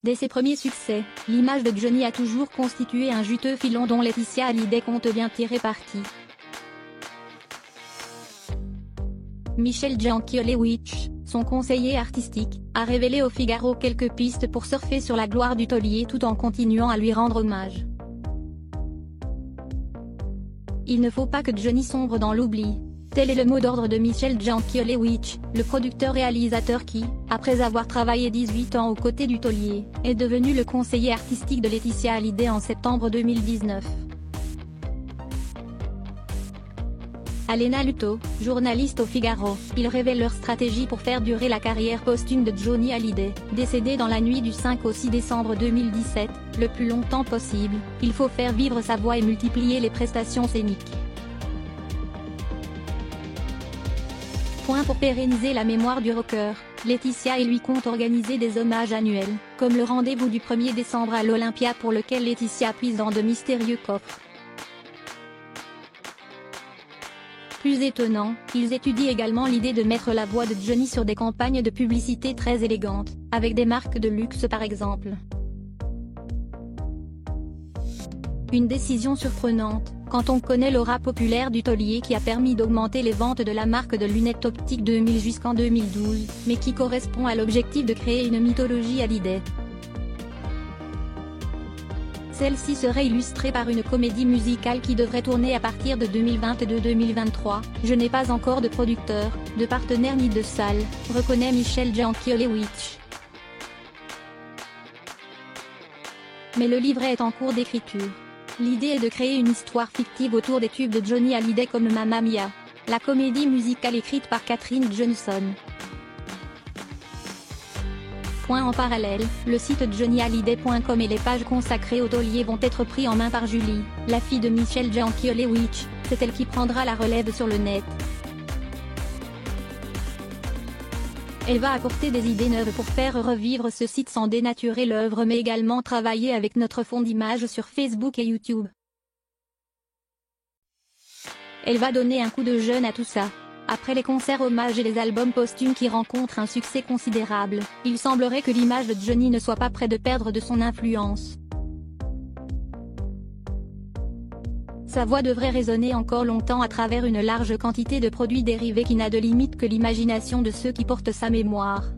Dès ses premiers succès, l'image de Johnny a toujours constitué un juteux filon dont Laetitia Hallyday compte bien tirer parti. Michel Jankéléwitch, son conseiller artistique, a révélé au Figaro quelques pistes pour surfer sur la gloire du taulier tout en continuant à lui rendre hommage. Il ne faut pas que Johnny sombre dans l'oubli. Tel est le mot d'ordre de Michel Jankéléwitch, le producteur-réalisateur qui, après avoir travaillé 18 ans aux côtés du taulier, est devenu le conseiller artistique de Laetitia Hallyday en septembre 2019. À Léna Luto, journaliste au Figaro, ils révèlent leur stratégie pour faire durer la carrière posthume de Johnny Hallyday, décédé dans la nuit du 5 au 6 décembre 2017, le plus longtemps possible. Il faut faire vivre sa voix et multiplier les prestations scéniques. Pour pérenniser la mémoire du rocker, Laetitia et lui comptent organiser des hommages annuels, comme le rendez-vous du 1er décembre à l'Olympia pour lequel Laetitia puise dans de mystérieux coffres. Plus étonnant, ils étudient également l'idée de mettre la voix de Johnny sur des campagnes de publicité très élégantes, avec des marques de luxe par exemple. Une décision surprenante, quand on connaît l'aura populaire du taulier qui a permis d'augmenter les ventes de la marque de lunettes optiques 2000 jusqu'en 2012, mais qui correspond à l'objectif de créer une mythologie Hallyday. Celle-ci serait illustrée par une comédie musicale qui devrait tourner à partir de 2022-2023. Je n'ai pas encore de producteur, de partenaire ni de salle, reconnaît Michel Jankéléwitch. Mais le livret est en cours d'écriture. L'idée est de créer une histoire fictive autour des tubes de Johnny Hallyday comme Mamma Mia, la comédie musicale écrite par Catherine Johnson. En parallèle, le site johnnyhallyday.com et les pages consacrées au taulier vont être pris en main par Julie, la fille de Michel Jankéléwitch. C'est elle qui prendra la relève sur le net. Elle va apporter des idées neuves pour faire revivre ce site sans dénaturer l'œuvre mais également travailler avec notre fond d'images sur Facebook et YouTube. Elle va donner un coup de jeune à tout ça. Après les concerts hommages et les albums posthumes qui rencontrent un succès considérable, il semblerait que l'image de Johnny ne soit pas près de perdre de son influence. Sa voix devrait résonner encore longtemps à travers une large quantité de produits dérivés qui n'a de limite que l'imagination de ceux qui portent sa mémoire.